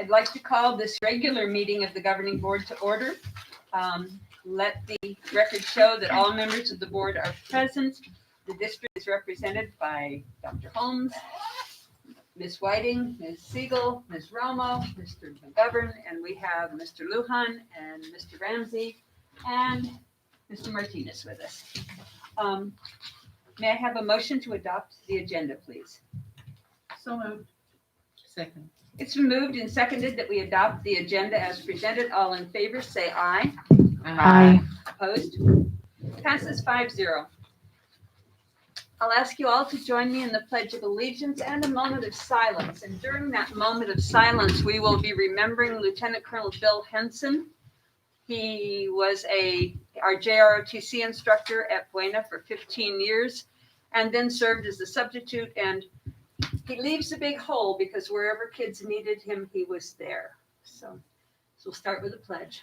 I'd like to call this regular meeting of the Governing Board to order. Let the record show that all members of the board are present. The district is represented by Dr. Holmes, Ms. Whiting, Ms. Siegel, Ms. Romo, Mr. McGovern, and we have Mr. Lujan and Mr. Ramsey and Mr. Martinez with us. May I have a motion to adopt the agenda, please? So moved. Second. It's been moved and seconded that we adopt the agenda as presented. All in favor, say aye. Aye. Opposed? Passes 5-0. I'll ask you all to join me in the Pledge of Allegiance and a moment of silence. And during that moment of silence, we will be remembering Lieutenant Colonel Bill Henson. He was our JROTC instructor at Buena for 15 years and then served as a substitute, and he leaves a big hole because wherever kids needed him, he was there. So we'll start with a pledge.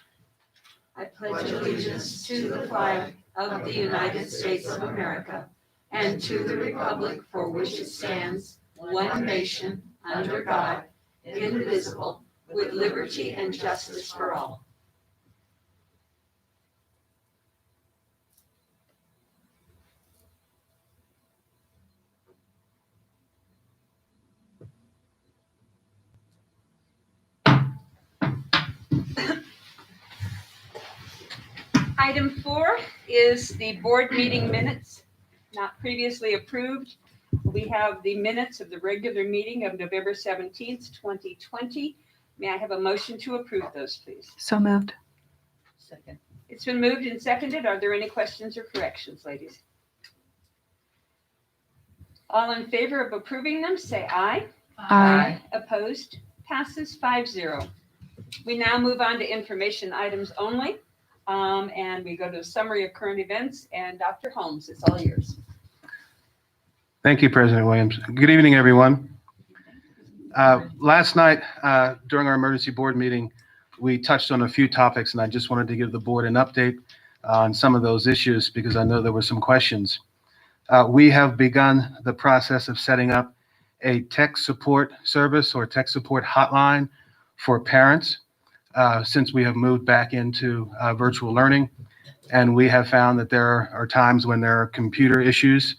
I pledge allegiance to the flag of the United States of America and to the republic for which it stands, one nation, under God, indivisible, with liberty and justice for all. Item 4 is the board meeting minutes, not previously approved. We have the minutes of the regular meeting of November 17th, 2020. May I have a motion to approve those, please? So moved. Second. It's been moved and seconded. Are there any questions or corrections, ladies? All in favor of approving them, say aye. Aye. Opposed? Passes 5-0. We now move on to information items only. And we go to a summary of current events. And Dr. Holmes, it's all yours. Thank you, President Williams. Good evening, everyone. Last night, during our emergency board meeting, we touched on a few topics, and I just wanted to give the board an update on some of those issues because I know there were some questions. We have begun the process of setting up a tech support service or tech support hotline for parents. Since we have moved back into virtual learning, and we have found that there are times when there are computer issues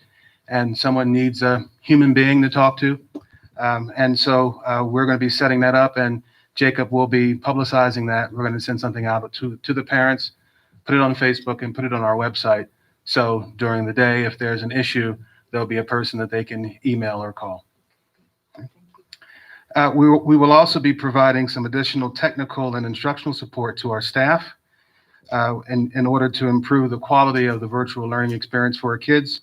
and someone needs a human being to talk to. And so we're going to be setting that up, and Jacob will be publicizing that. We're going to send something out to the parents, put it on Facebook and put it on our website. So during the day, if there's an issue, there'll be a person that they can email or call. We will also be providing some additional technical and instructional support to our staff in order to improve the quality of the virtual learning experience for our kids.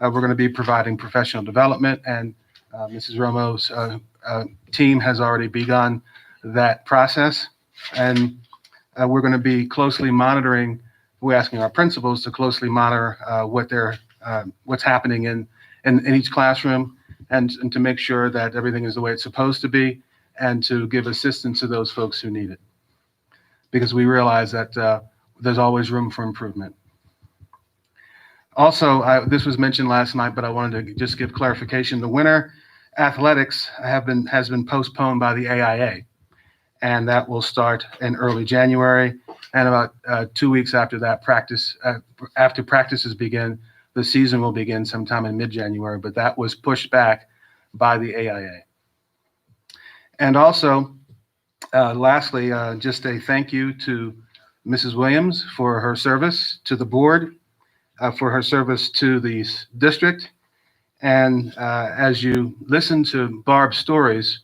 We're going to be providing professional development, and Mrs. Romo's team has already begun that process. And we're going to be closely monitoring. We're asking our principals to closely monitor what's happening in each classroom, and to make sure that everything is the way it's supposed to be, and to give assistance to those folks who need it. Because we realize that there's always room for improvement. Also, this was mentioned last night, but I wanted to just give clarification. The winter athletics has been postponed by the AIA, and that will start in early January. And about 2 weeks after that after practices begin, the season will begin sometime in mid-January, but that was pushed back by the AIA. And also, lastly, just a thank you to Mrs. Williams for her service to the board, for her service to the district. And as you listen to Barb's stories,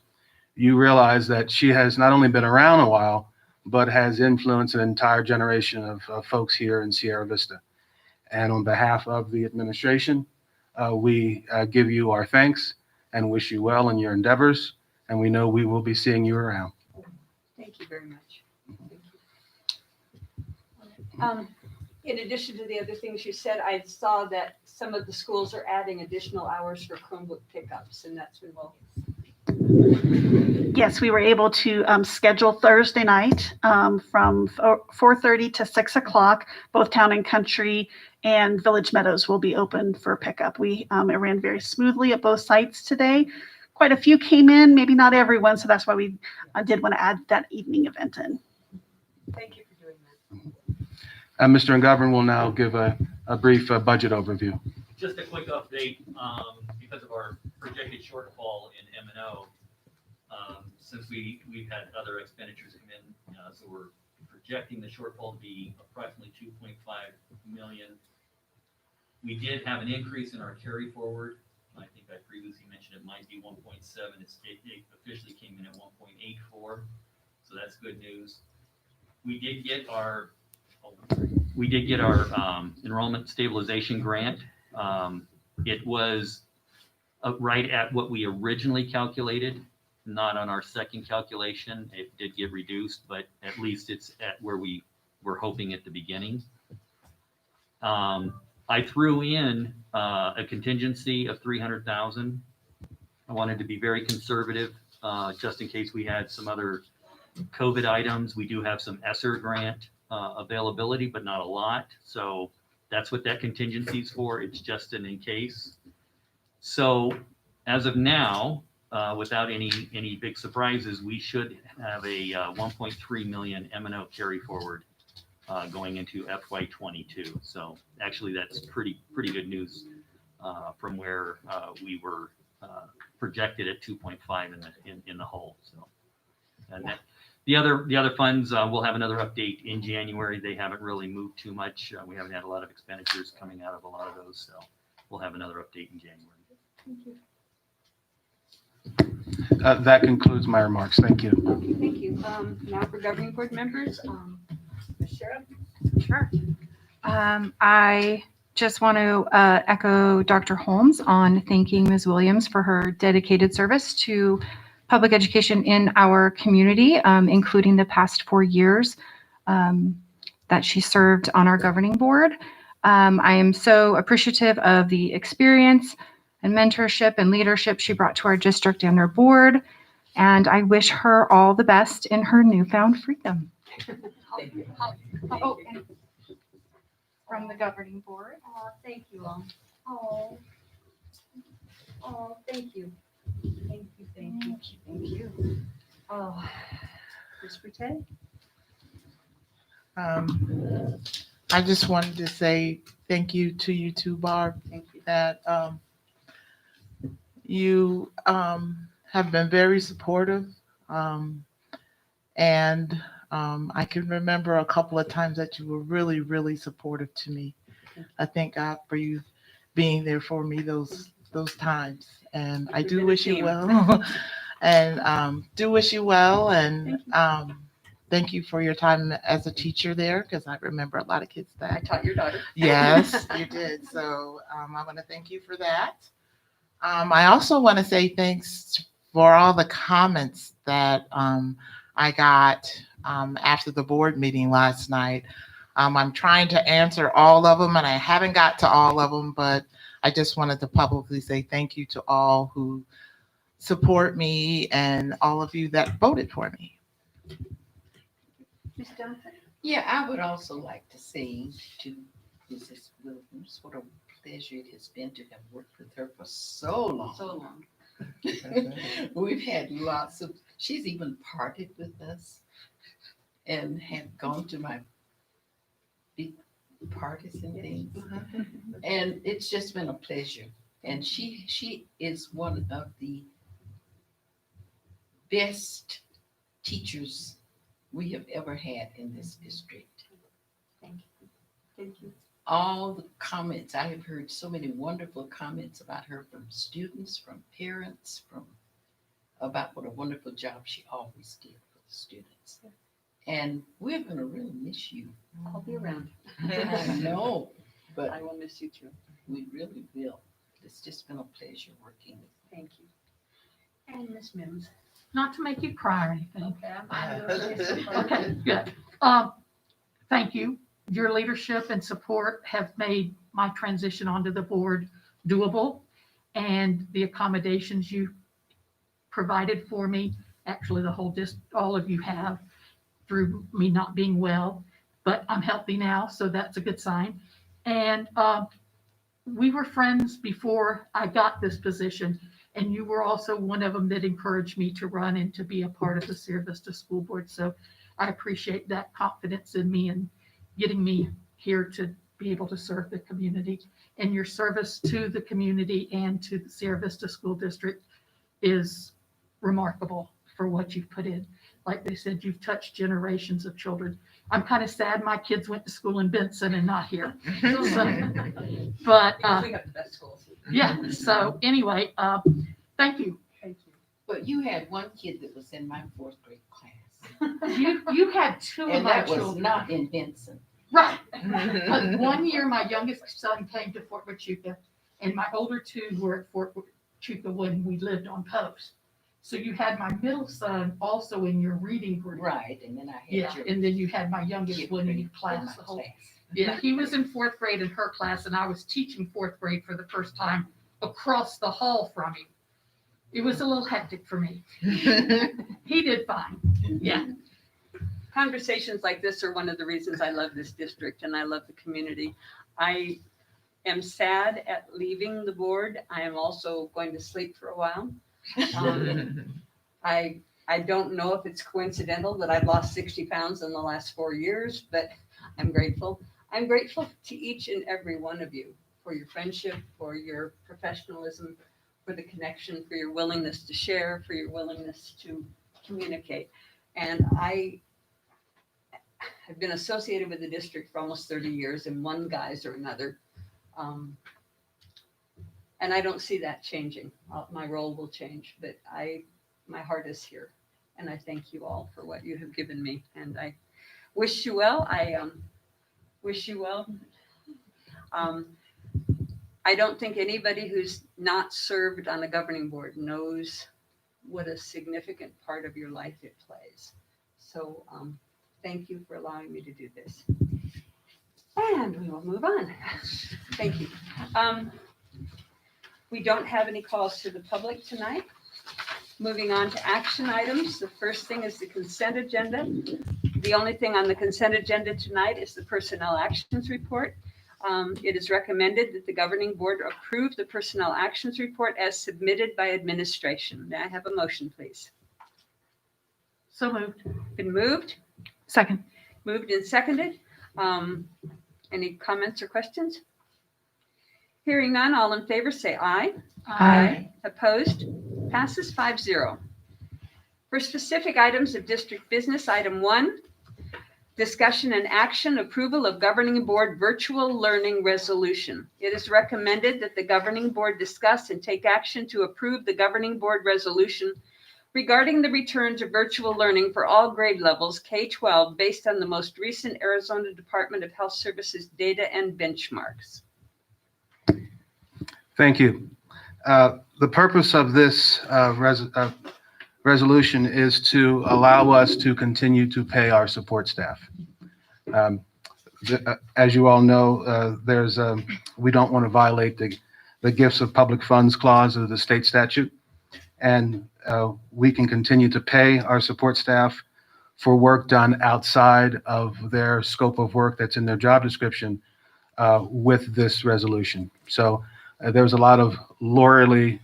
you realize that she has not only been around a while, but has influenced an entire generation of folks here in Sierra Vista. And on behalf of the administration, we give you our thanks and wish you well in your endeavors. And we know we will be seeing you around. Thank you very much. Thank you. In addition to the other things you said, I saw that some of the schools are adding additional hours for Chromebook pickups, and that's been well. Yes, we were able to schedule Thursday night from 4:30 to 6 o'clock. Both Town and Country and Village Meadows will be open for pickup. It ran very smoothly at both sites today. quite a few came in, maybe not everyone. So that's why we did want to add that evening event in. Thank you for doing that. Mr. McGovern will now give a brief budget overview. Just a quick update, because of our projected shortfall in M&O, since we've had other expenditures come in, so we're projecting the shortfall to be approximately 2.5 million. We did have an increase in our carry forward. I think I previously mentioned it might be 1.7. It officially came in at 1.84, so that's good news. We did get our enrollment stabilization grant. It was right at what we originally calculated, not on our second calculation. It did get reduced, but at least it's at where we were hoping at the beginning. I threw in a contingency of 300,000. I wanted to be very conservative, just in case we had some other COVID items. We do have some ESSER grant availability, but not a lot. So that's what that contingency is for. It's just an in case. So as of now, without any big surprises, we should have a 1.3 million M&O carry forward going into FY22. So actually, that's pretty good news from where we were projected at 2.5 in the hole. So, and that, the other funds, we'll have another update in January. They haven't really moved too much. We haven't had a lot of expenditures coming out of a lot of those, so we'll have another update in January. Thank you. That concludes my remarks. Thank you. Okay, thank you. Now for governing board members, Ms. Sheriff. Sure. I just want to echo Dr. Holmes on thanking Ms. Williams for her dedicated service to public education in our community, including the past 4 years that she served on our governing board. I am so appreciative of the experience and mentorship and leadership she brought to our district and our board, and I wish her all the best in her newfound freedom. Thank you. Oh, and from the governing board. Oh, thank you all. Oh, thank you. Thank you, thank you, thank you. Oh, Ms. Boutte? I just wanted to say thank you to you too, Barb, Thank you. that you have been very supportive. And I can remember a couple of times that you were really, really supportive to me. I thank God for you being there for me those times. And I do wish you well. And do wish you well. And thank you for your time as a teacher there, because I remember a lot of kids that I taught your daughter. Yes, you did. So I want to thank you for that. I also want to say thanks for all the comments that I got after the board meeting last night. I'm trying to answer all of them, and I haven't got to all of them, but I just wanted to publicly say thank you to all who support me and all of you that voted for me. Ms. Johnson? Yeah, I would also like to say to Mrs. Williams, what a pleasure it has been to have worked with her for so long. So long. We've had lots of, she's even partied with us and had gone to my big parties and things. And it's just been a pleasure. And she is one of the best teachers we have ever had in this district. Thank you. Thank you. All the comments, I have heard so many wonderful comments about her from students, from parents, about what a wonderful job she always did for the students. And we're going to really miss you. I'll be around. I know, I but will miss you too. we really will. It's just been a pleasure working with you. Thank you. And Ms. Mims? Not to make you cry or anything. Okay, I'm gonna miss you. Okay, good. Thank you. Your leadership and support have made my transition onto the board doable, and the accommodations you provided for me, actually all of you have, through me not being well, but I'm healthy now, so that's a good sign. And we were friends before I got this position, And you were also one of them that encouraged me to run and to be a part of the Sierra Vista School Board. So I appreciate that confidence in me and getting me here to be able to serve the community. And your service to the community and to the Sierra Vista School District is remarkable for what you've put in. Like they said, you've touched generations of children. I'm kind of sad my kids went to school in Benson and not here. But We have the best schools. yeah, so anyway, thank you. But you had one kid that was in my 4th grade class. You had two of And my that was children. not in Benson. Right. But one year, my youngest son came to Fort Huachuca, and my older two were at Fort Huachuca when we lived on post. So you had my middle son also in your reading group. Right, and then I had Yeah, your and then you had my youngest fifth one in grade your class in my the whole. class. Yeah, he was in 4th grade in her class, and I was teaching 4th grade for the first time across the hall from him. It was a little hectic for me. He did fine. Yeah. Conversations like this are one of the reasons I love this district and I love the community. I am sad at leaving the board. I am also going to sleep for a while. I don't know if it's coincidental that I've lost 60 pounds in the last 4 years, but I'm grateful. I'm grateful to each and every one of you for your friendship, for your professionalism, for the connection, for your willingness to share, for your willingness to communicate. And I've been associated with the district for almost 30 years in one guise or another. And I don't see that changing. My role will change, but my heart is here. And I thank you all for what you have given me. And I wish you well. I wish you well. I don't think anybody who's not served on a governing board knows what a significant part of your life it plays. So thank you for allowing me to do this. And we will move on. Thank you. We don't have any calls to the public tonight. Moving on to action items. The first thing is the consent agenda. The only thing on the consent agenda tonight is the personnel actions report. It is recommended that the governing board approve the personnel actions report as submitted by administration. May I have a motion, please? So moved. Been moved, Second. moved and seconded. Any comments or questions? Hearing none, all in favor say aye. Aye. Opposed? Passes 5-0. For specific items of district business, item 1, discussion and action approval of governing board virtual learning resolution. It is recommended that the governing board discuss and take action to approve the governing board resolution regarding the return to virtual learning for all grade levels K-12 based on the most recent Arizona Department of Health Services data and benchmarks. Thank you. The purpose of this resolution is to allow us to continue to pay our support staff. As you all know, we don't want to violate the gifts of public funds clause of the state statute. And we can continue to pay our support staff for work done outside of their scope of work that's in their job description with this resolution. So there's a lot of lawyerly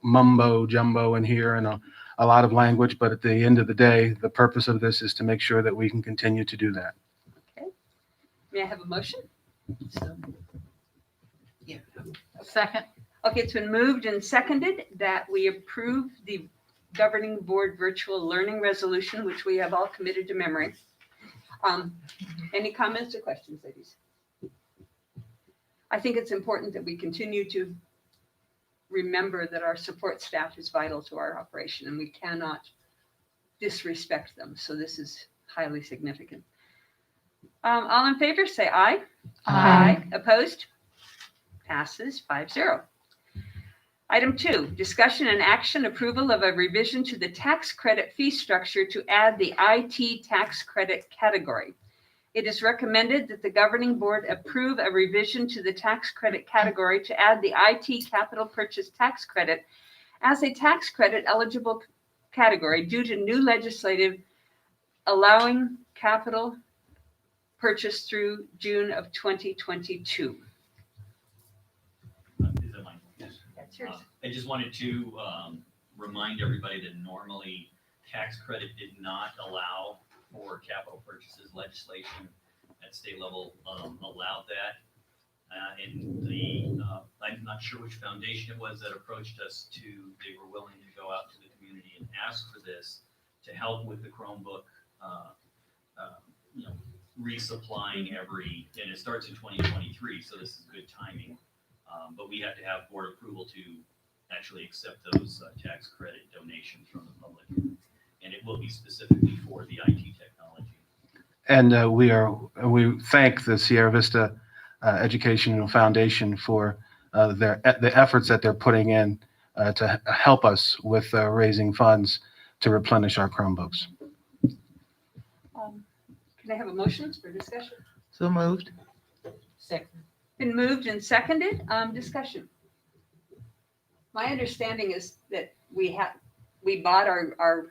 mumbo jumbo in here and a lot of language, but at the end of the day, the purpose of this is to make sure that we can continue to do that. Okay. May I have a motion? Yeah. Second. Okay, it's been moved and seconded that we approve the governing board virtual learning resolution, which we have all committed to memory. Any comments or questions, ladies? I think it's important that we continue to remember that our support staff is vital to our operation and we cannot disrespect them. So this is highly significant. All in favor, say aye. Aye. Opposed? Passes 5-0. Item 2, discussion and action approval of a revision to the tax credit fee structure to add the IT tax credit category. It is recommended that the governing board approve a revision to the tax credit category to add the IT capital purchase tax credit as a tax credit eligible category due to new legislative allowing capital purchase through June of 2022. Is that mine? That's yours. I just wanted to remind everybody that normally tax credit did not allow for capital purchases. Legislation at state level allowed that. And I'm not sure which foundation it was that approached us they were willing to go out to the community and ask for this to help with the Chromebook, resupplying and it starts in 2023, so this is good timing. But we have to have board approval to actually accept those tax credit donations from the public. And it will be specifically for the IT technology. And we thank the Sierra Vista Educational Foundation for the efforts that they're putting in to help us with raising funds to replenish our Chromebooks. Can I have a motion for discussion? So moved. Second. Been moved and seconded. Discussion. My understanding is that we bought our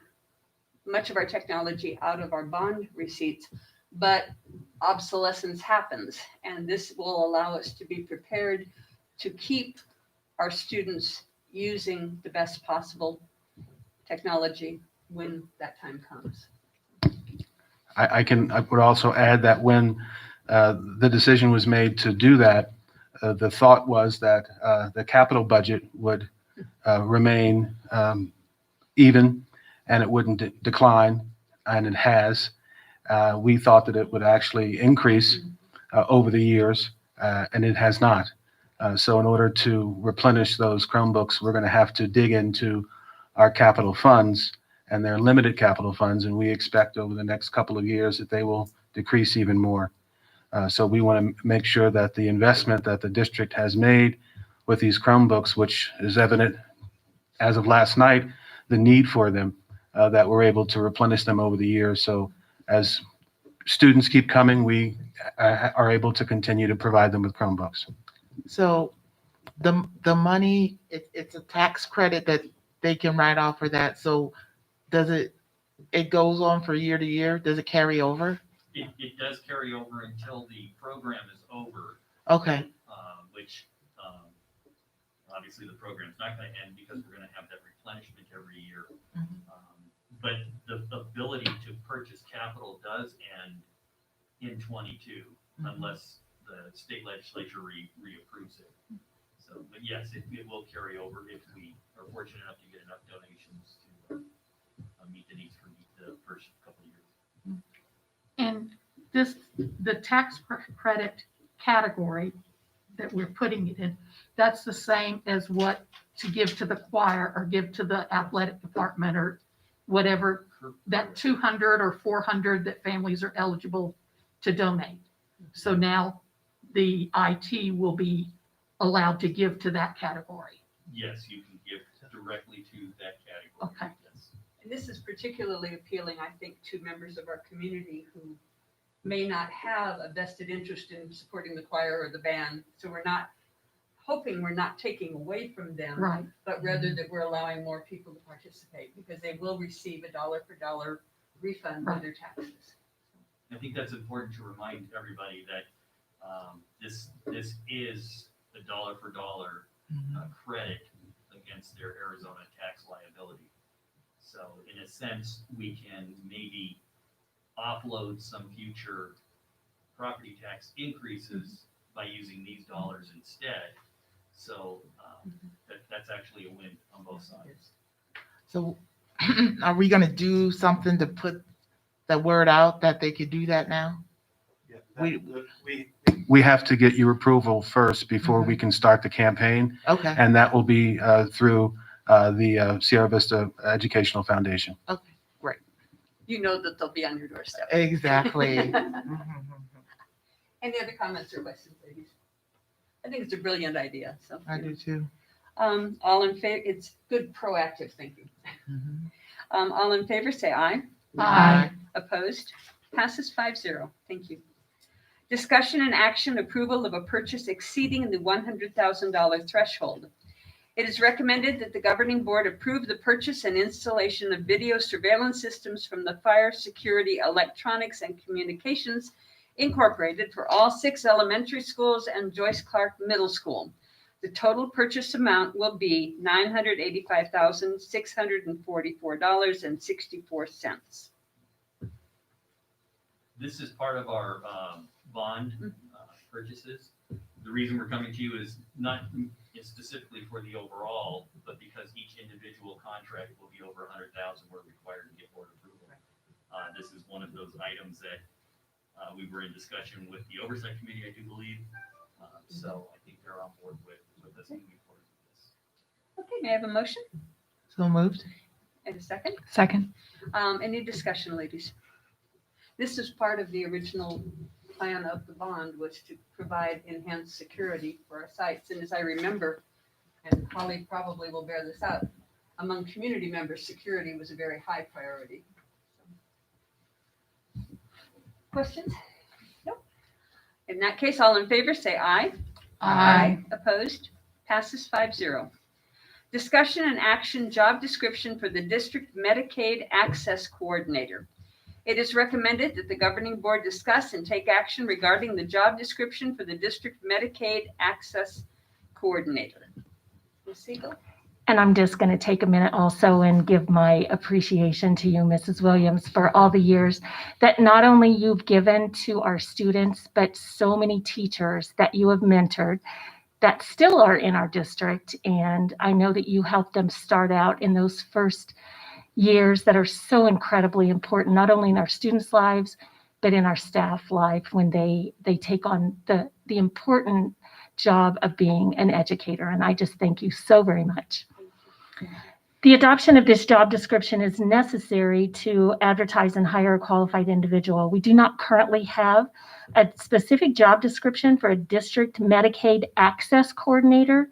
much of our technology out of our bond receipts, but obsolescence happens, and this will allow us to be prepared to keep our students using the best possible technology when that time comes. I would also add that when the decision was made to do that, the thought was that the capital budget would remain even and it wouldn't decline, and it has. We thought that it would actually increase over the years, and it has not. So in order to replenish those Chromebooks, we're going to have to dig into our capital funds, and they're limited capital funds, and we expect over the next couple of years that they will decrease even more. So we want to make sure that the investment that the district has made with these Chromebooks, which is evident as of last night, the need for them, that we're able to replenish them over the years. So as students keep coming, we are able to continue to provide them with Chromebooks. So the money, it's a tax credit that they can write off for that. So does it goes on for year to year? Does it carry over? It does carry over until the program is over, Okay. which obviously the program's not going to end because we're going to have that replenishment every year. But the ability to purchase capital does end in 22 unless the state legislature reapproves it. So, but yes, it will carry over if we are fortunate enough to get enough donations to meet the needs for the first couple of years. And the tax credit category that we're putting it in, that's the same as what to give to the choir or give to the athletic department or whatever, that 200 or 400 that families are eligible to donate. So now the IT will be allowed to give to that category. Yes, you can give directly to that category. Okay. Yes. And this is particularly appealing, I think, to members of our community who may not have a vested interest in supporting the choir or the band. So we're not taking away from them, Right. but rather that we're allowing more people to participate because they will receive a dollar for dollar refund of their taxes. I think that's important to remind everybody that this is a dollar for dollar credit against their Arizona tax liability. So in a sense, we can maybe offload some future property tax increases by using these dollars instead. So that's actually a win on both sides. So are we going to do something to put the word out that they could do that now? We have to get your approval first before we can start the campaign, Okay. and that will be through the Sierra Vista Educational Foundation. Okay. Great. You know that they'll be on your doorstep. Exactly. Any other comments or questions, ladies? I think it's a brilliant idea. So I do too. all in favor, it's good proactive thinking. All in favor, say aye. Aye. Opposed? Passes 5-0. Thank you. Discussion and action approval of a purchase exceeding the $100,000 threshold. It is recommended that the governing board approve the purchase and installation of video surveillance systems from the Fire Security Electronics and Communications Incorporated for all 6 elementary schools and Joyce Clark Middle School. The total purchase amount will be $985,644.64. This is part of our bond purchases. The reason we're coming to you is not specifically for the overall, but because each individual contract will be over 100,000, we're required to get board approval. This is one of those items that we were in discussion with the oversight committee, I do believe. So I think they're on board with us moving forward with this. Okay, may I have a motion So moved. and a second? Second. Any discussion, ladies? This is part of the original plan of the bond, was to provide enhanced security for our sites. And as I remember, and Holly probably will bear this out, among community members, security was a very high priority. Questions? Nope. In that case, all in favor, say aye. Aye. Opposed? Passes 5-0. Discussion and action job description for the district Medicaid Access Coordinator. It is recommended that the governing board discuss and take action regarding the job description for the district Medicaid Access Coordinator. Ms. Siegel? And I'm just going to take a minute also and give my appreciation to you, Mrs. Williams, for all the years that not only you've given to our students, but so many teachers that you have mentored that still are in our district. And I know that you helped them start out in those first years that are so incredibly important, not only in our students' lives, but in our staff life when they take on the important job of being an educator. And I just thank you so very much. The adoption of this job description is necessary to advertise and hire a qualified individual. We do not currently have a specific job description for a district Medicaid Access Coordinator.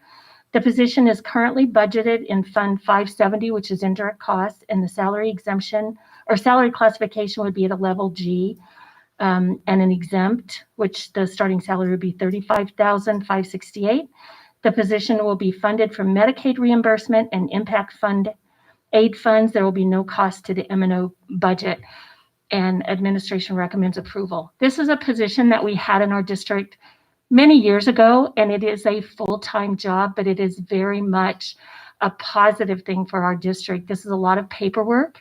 The position is currently budgeted in Fund 570, which is indirect costs, and the salary exemption or salary classification would be at a level G, and an exempt, which the starting salary would be $35,568. The position will be funded from Medicaid reimbursement and impact fund aid funds. There will be no cost to the M&O budget, and administration recommends approval. This is a position that we had in our district many years ago, and it is a full-time job, but it is very much a positive thing for our district. This is a lot of paperwork,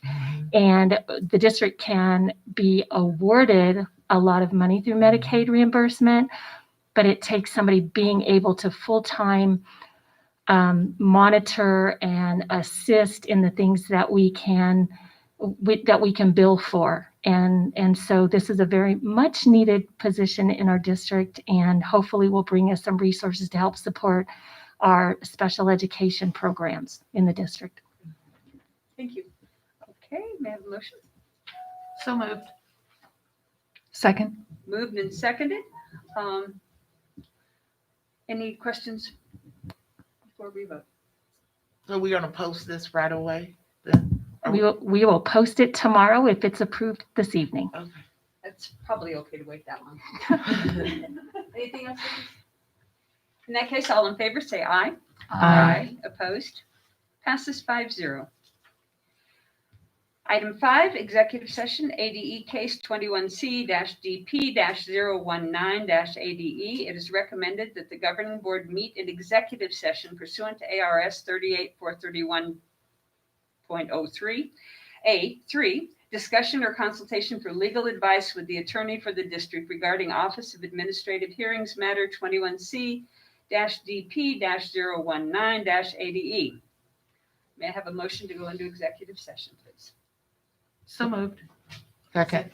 and the district can be awarded a lot of money through Medicaid reimbursement, but it takes somebody being able to full-time monitor and assist in the things that we can bill for. And so this is a very much needed position in our district, and hopefully will bring us some resources to help support our special education programs in the district. Thank you. Okay, may I have a motion? So moved. Second. Moved and seconded. Any questions before we vote? So we're going to post this right away then? We will post it tomorrow if it's approved this evening. Okay. It's probably okay to wait that long. Anything else? Ladies? In that case, all in favor, say aye. Aye. Opposed? Passes 5-0. Item 5, executive session, ADE case 21C-DP-019-ADE. It is recommended that the governing board meet in executive session pursuant to ARS 38431.03. A3, discussion or consultation for legal advice with the attorney for the district regarding Office of Administrative Hearings Matter 21C-DP-019-ADE. May I have a motion to go into executive session, please? So moved. Second.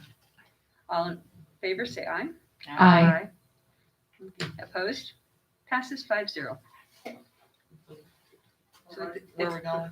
All in favor, say aye. Aye. Opposed? Passes 5-0. So Where are we going?